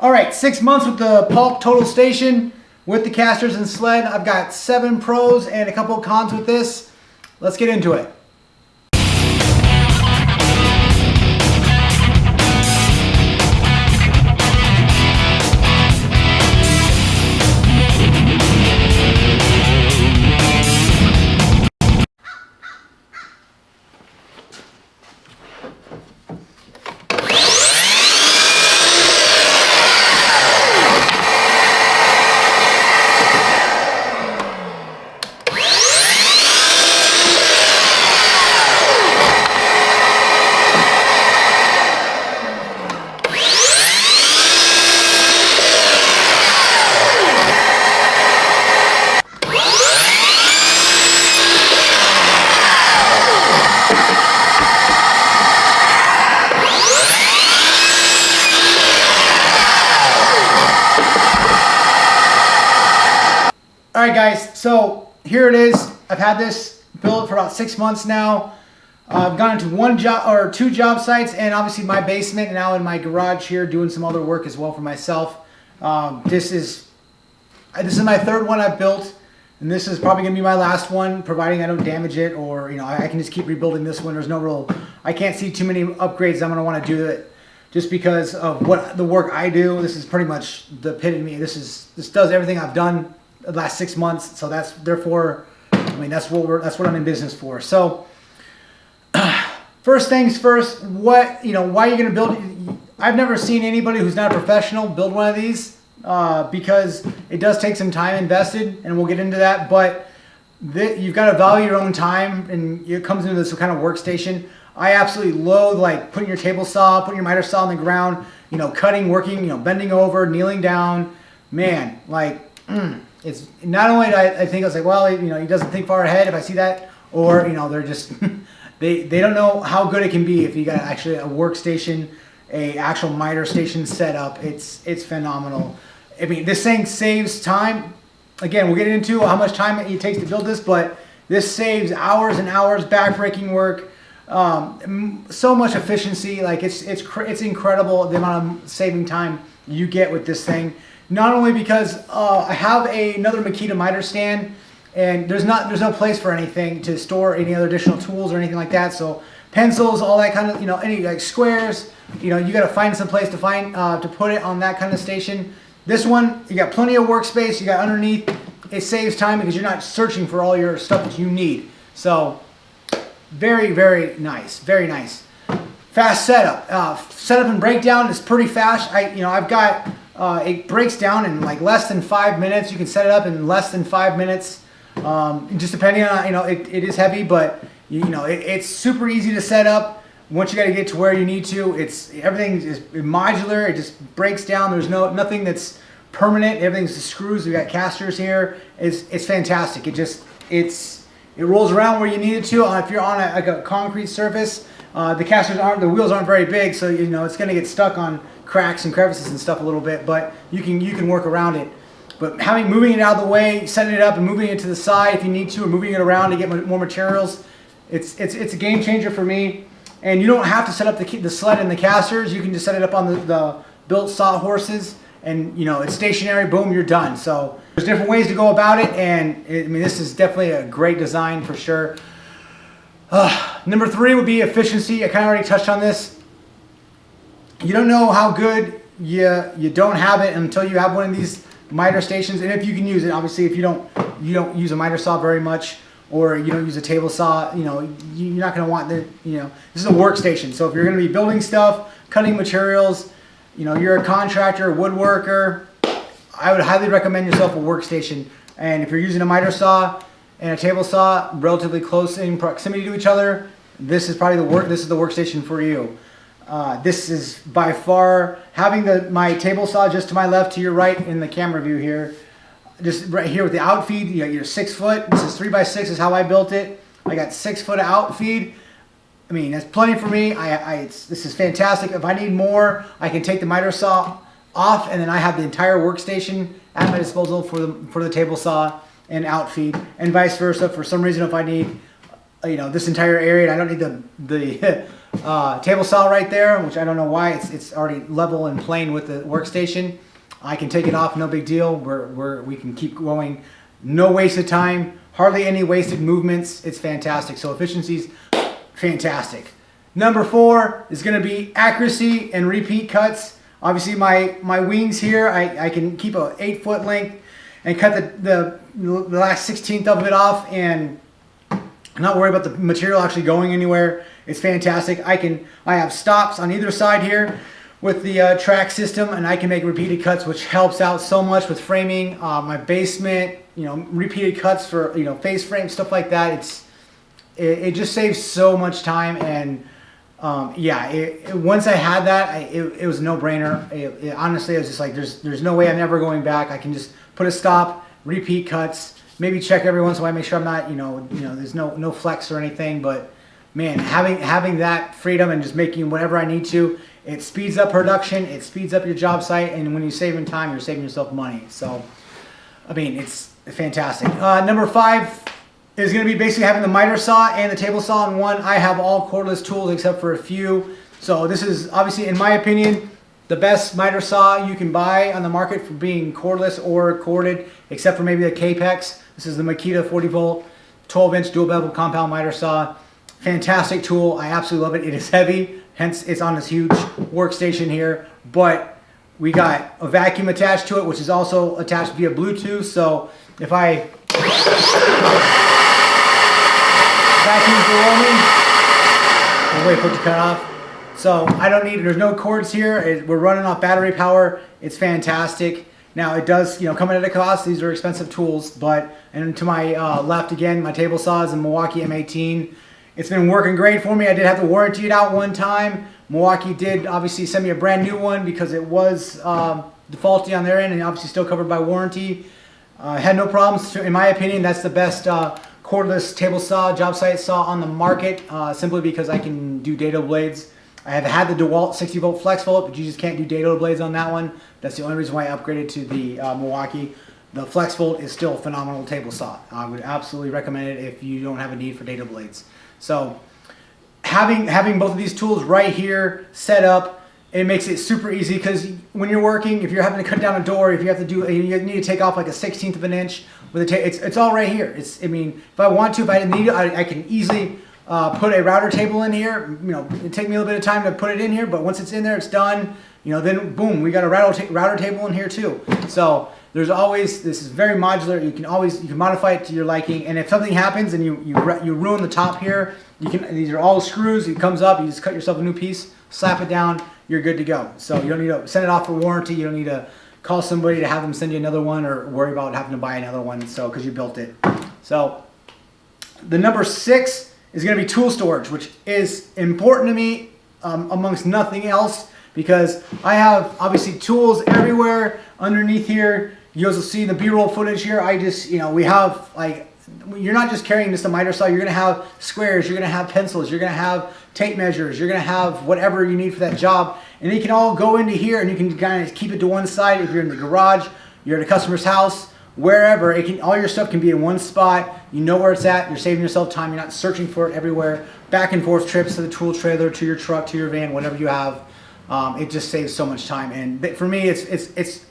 All right, 6 months with the Paulk Total Station with the casters and sled. I've got 7 pros and a couple of cons with this. Let's get into it. Alright guys, so here it is. I've had this built for about 6 months now. I've gone into 1 job or 2 job sites, and obviously my basement, and now in my garage here doing some other work as well for myself. This is my 3rd one I've built, and this is probably going to be my last one, providing I don't damage it, or I can just keep rebuilding this one. There's no real, I can't see too many upgrades I'm going to want to do it, just because of what the work I do. This is pretty much the epitome. This does everything I've done the last 6 months, so that's therefore, that's what I'm in business for. So first things first, why are you going to build? I've never seen anybody who's not a professional build one of these, because it does take some time invested, and we'll get into that. But you've got to value your own time, and it comes into this kind of workstation. I absolutely loathe like putting your table saw, putting your miter saw on the ground, cutting, working, bending over, kneeling down. Man, it's not only that I think I was like, well, he doesn't think far ahead if I see that, or they're just they don't know how good it can be if you got actually a workstation, a actual miter station set up. It's phenomenal. This thing saves time. Again, we'll get into how much time it takes to build this, but this saves hours and hours backbreaking work. So much efficiency. It's incredible the amount of saving time you get with this thing. Not only because I have another Makita miter stand, and there's no place for anything to store any other additional tools or anything like that. So pencils, all that kind of, any squares, you got to find some place to put it on that kind of station. This one, you got plenty of workspace. You got underneath. It saves time because you're not searching for all your stuff that you need. So very, very nice. Very nice. Fast setup. Setup and breakdown is pretty fast. I've got. It breaks down in less than 5 minutes. You can set it up in less than 5 minutes. Just depending on, it is heavy, but it's super easy to set up. Once you got to get to where you need to, everything is modular. It just breaks down. There's nothing that's permanent. Everything's the screws. We got casters here. It's fantastic. It rolls around where you need it to. If you're on a concrete surface, the wheels aren't very big, so it's going to get stuck on cracks and crevices and stuff a little bit, but you can work around it. But moving it out of the way, setting it up and moving it to the side if you need to, or moving it around to get more materials, it's a game changer for me. And you don't have to set up the sled and the casters. You can just set it up on the built sawhorses, and it's stationary. Boom, you're done. So there's different ways to go about it, and this is definitely a great design for sure. Number 3 would be efficiency. I kind of already touched on this. You don't know how good you don't have it until you have one of these miter stations, and if you can use it. Obviously, if you don't use a miter saw very much, or you don't use a table saw, you're not going to want this is a workstation. So if you're going to be building stuff, cutting materials, you're a contractor, woodworker, I would highly recommend yourself a workstation. And if you're using a miter saw and a table saw relatively close in proximity to each other, this is probably the workstation for you. This is by far, having my table saw just to my left, to your right in the camera view here, just right here with the outfeed. You're 6 foot. This is 3x6 is how I built it. I got 6 foot of outfeed. That's plenty for me. This is fantastic. If I need more, I can take the miter saw off, and then I have the entire workstation at my disposal for the table saw and outfeed, and vice versa. For some reason, if I need this entire area, and I don't need table saw right there, which I don't know why it's already level and plane with the workstation. I can take it off, no big deal. We can keep going, no wasted time, hardly any wasted movements. It's fantastic. So efficiency's fantastic. Number 4 is going to be accuracy and repeat cuts. Obviously my wings here, I can keep a 8-foot length and cut the last 16th of it off and not worry about the material actually going anywhere. It's fantastic. I have stops on either side here with the track system, and I can make repeated cuts, which helps out so much with framing my basement. Repeated cuts for face frame, stuff like that. It just saves so much time, and once I had that, it was a no-brainer. Honestly, I was just like, there's no way I'm ever going back. I can just put a stop, repeat cuts, maybe check every once in a while, make sure I'm not, there's no flex or anything. But man, having that freedom and just making whatever I need to, it speeds up production, it speeds up your job site, and when you're saving time, you're saving yourself money. So, I mean, it's fantastic. Number 5 is going to be basically having the miter saw and the table saw in one. I have all cordless tools except for a few. So this is obviously, in my opinion, the best miter saw you can buy on the market for being cordless or corded, except for maybe the Capex. This is the Makita 40 volt, 12-inch dual bevel compound miter saw. Fantastic tool. I absolutely love it. It is heavy, hence it's on this huge workstation here. But we got a vacuum attached to it, which is also attached via Bluetooth. So if I vacuum below me, I'll wait for it to cut off. So I don't need, there's no cords here. We're running off battery power. It's fantastic. Now it does, come at a cost. These are expensive tools, and to my left again, my table saw is a Milwaukee M18. It's been working great for me. I did have to warranty it out one time. Milwaukee did obviously send me a brand new one because it was defaulty on their end and obviously still covered by warranty. Had no problems. In my opinion, that's the best cordless table saw, job site saw on the market, simply because I can do dado blades. I have had the DeWalt 60 volt flex volt, but you just can't do dado blades on that one. That's the only reason why I upgraded to the Milwaukee. The flex volt is still a phenomenal table saw. I would absolutely recommend it if you don't have a need for dado blades. So having both of these tools right here set up, it makes it super easy, because when you're working, if you're having to cut down a door, if you have to do, you need to take off like a 1/16 of an inch with a it's all right here. If I want to, if I need it, I can easily put a router table in here. It take me a little bit of time to put it in here, but once it's in there, it's done. Then boom, we got a router table in here too. So there's always, this is very modular. You can modify it to your liking. And if something happens and you ruin the top here, these are all screws. It comes up, you just cut yourself a new piece, slap it down, you're good to go. So you don't need to send it off for warranty. You don't need to call somebody to have them send you another one, or worry about having to buy another one. So because you built it. So the number 6 is going to be tool storage, which is important to me amongst nothing else, because I have obviously tools everywhere underneath here. You guys will see in the B-roll footage here, we have, like, you're not just carrying just a miter saw, you're going to have squares, you're going to have pencils, you're going to have tape measures, you're going to have whatever you need for that job. And they can all go into here, and you can kind of keep it to one side. If you're in the garage, you're at a customer's house, wherever, all your stuff can be in one spot. You know where it's at. You're saving yourself time. You're not searching for it everywhere. Back and forth trips to the tool trailer, to your truck, to your van, whatever you have. It just saves so much time. And for me, it's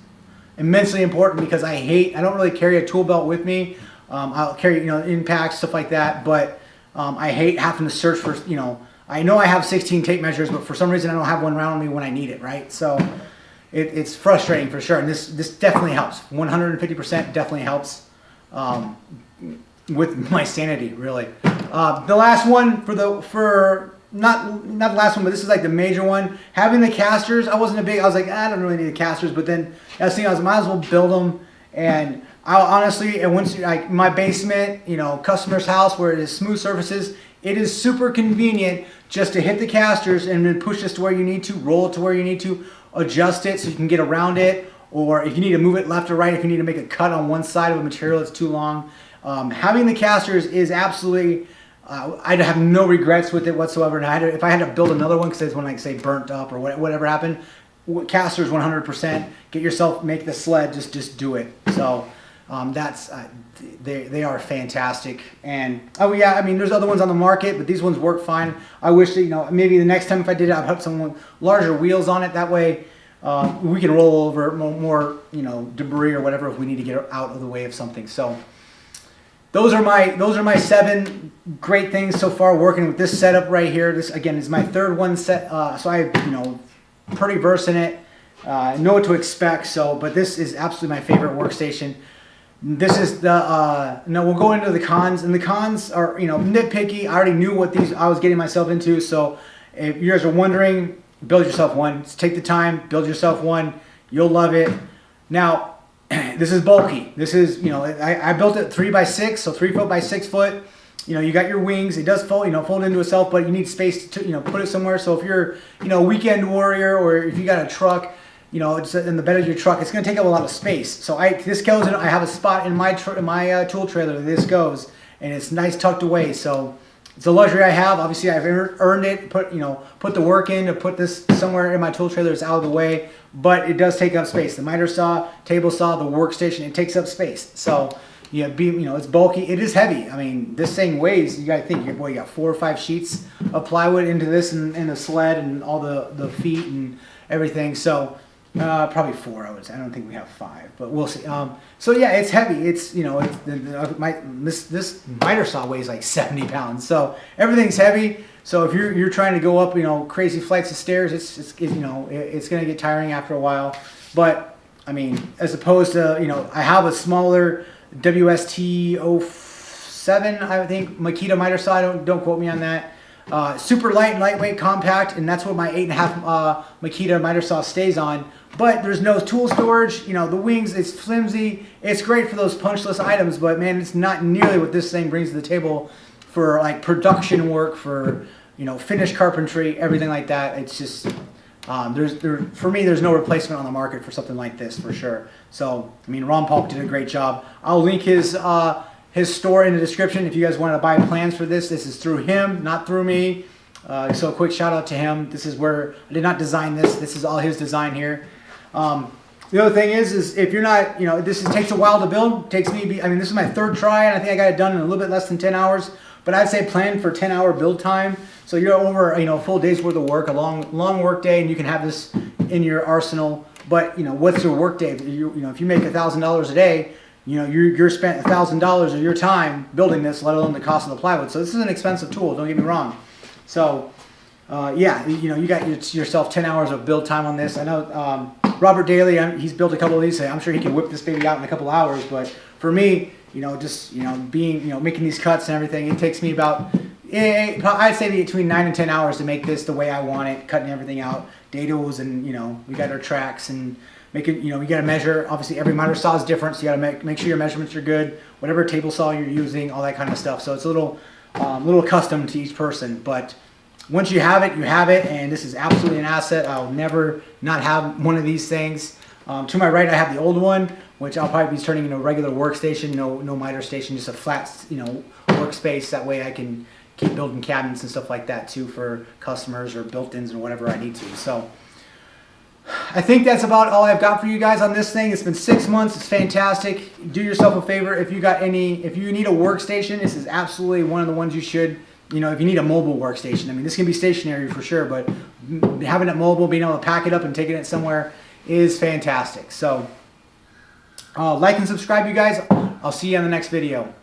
immensely important, because I don't really carry a tool belt with me. I'll carry, impacts, stuff like that. But I hate having to search for, I know I have 16 tape measures, but for some reason I don't have one around me when I need it, right? So it's frustrating for sure. And this definitely helps. 150% definitely helps with my sanity, really. The last one not the last one, but this is like the major one. Having the casters, I was like, I don't really need the casters, but then I was thinking, I might as well build them. And once like my basement, customer's house where it is smooth surfaces, it is super convenient just to hit the casters and then push this to where you need to, roll it to where you need to, adjust it so you can get around it, or if you need to move it left or right, if you need to make a cut on one side of a material that's too long. Having the casters is absolutely, I'd have no regrets with it whatsoever. And if I had to build another one, because this one, like, say, burnt up or whatever happened, casters 100%. Get yourself, make the sled, just do it. So They are fantastic. And oh yeah, I mean there's other ones on the market, but these ones work fine. I wish that maybe the next time if I did it, I'd put some larger wheels on it. That way we can roll over more debris or whatever if we need to get out of the way of something. So those are my 7 great things so far working with this setup right here. This again is my 3rd one set, so I pretty versed in it, know what to expect. So, but this is absolutely my favorite workstation. This is the we'll go into the cons, and the cons are nitpicky. I already knew what I was getting myself into. So if you guys are wondering, build yourself one. Just take the time, build yourself one. You'll love it. Now. This is bulky. This is, I built it 3x6, so 3 foot by 6 foot. You got your wings. It does fold into itself, but you need space to, put it somewhere. So if you're, a weekend warrior, or if you got a truck, it's in the bed of your truck, it's going to take up a lot of space. So this goes in. I have a spot in my tool trailer that this goes, and it's nice tucked away. So it's a luxury I have. Obviously, I've earned it. Put the work in to put this somewhere in my tool trailer. It's out of the way. But it does take up space. The miter saw, table saw, the workstation, it takes up space. So it's bulky. It is heavy. I mean, this thing weighs. You got to think, you got 4 or 5 sheets of plywood into this, and the sled, and all the feet and everything. So probably 4. I don't think we have 5, but we'll see. So yeah, it's heavy. It's this miter saw weighs like 70 pounds. So everything's heavy. So if you're trying to go up, crazy flights of stairs, it's going to get tiring after a while. But I mean, as opposed to, I have a smaller WST07, I think, Makita miter saw. Don't quote me on that. Super light and lightweight, compact, and that's what my 8.5 Makita miter saw stays on. But there's no tool storage. The wings, it's flimsy. It's great for those punchless items, but man, it's not nearly what this thing brings to the table for like production work, for finished carpentry, everything like that. It's just for me, there's no replacement on the market for something like this, for sure. So I mean, Ron Paulk did a great job. I'll link his store in the description if you guys want to buy plans for this. This is through him, not through me. So a quick shout out to him. This is where I did not design this. This is all his design here. The other thing is if you're not, this takes a while to build. This is my 3rd try, and I think I got it done in a little bit less than 10 hours. But I'd say plan for 10-hour build time. So you're over, a full day's worth of work, a long work day, and you can have this in your arsenal. But what's your work day? If you make $1,000 a day, you're spent $1,000 of your time building this, let alone the cost of the plywood. So this is an expensive tool. Don't get me wrong. So yeah, you got yourself 10 hours of build time on this. I know Robert Daly, he's built a couple of these. I'm sure he can whip this baby out in a couple hours. But for me, making these cuts and everything, it takes me about, I'd say between 9 and 10 hours to make this the way I want it, cutting everything out, dados, and we got our tracks, and making, you got to measure. Obviously, every miter saw is different, so you got to make sure your measurements are good. Whatever table saw you're using, all that kind of stuff. So it's a little custom to each person, but once you have it, you have it, and this is absolutely an asset. I'll never not have one of these things. To my right, I have the old one, which I'll probably be turning into a regular workstation, no miter station, just a flat, workspace. That way I can keep building cabinets and stuff like that too for customers or built-ins or whatever I need to. So I think that's about all I've got for you guys on this thing. It's been 6 months. It's fantastic. Do yourself a favor. If you need a workstation, this is absolutely one of the ones you should. If you need a mobile workstation, this can be stationary for sure, but having it mobile, being able to pack it up and taking it somewhere is fantastic. So like and subscribe, you guys. I'll see you on the next video.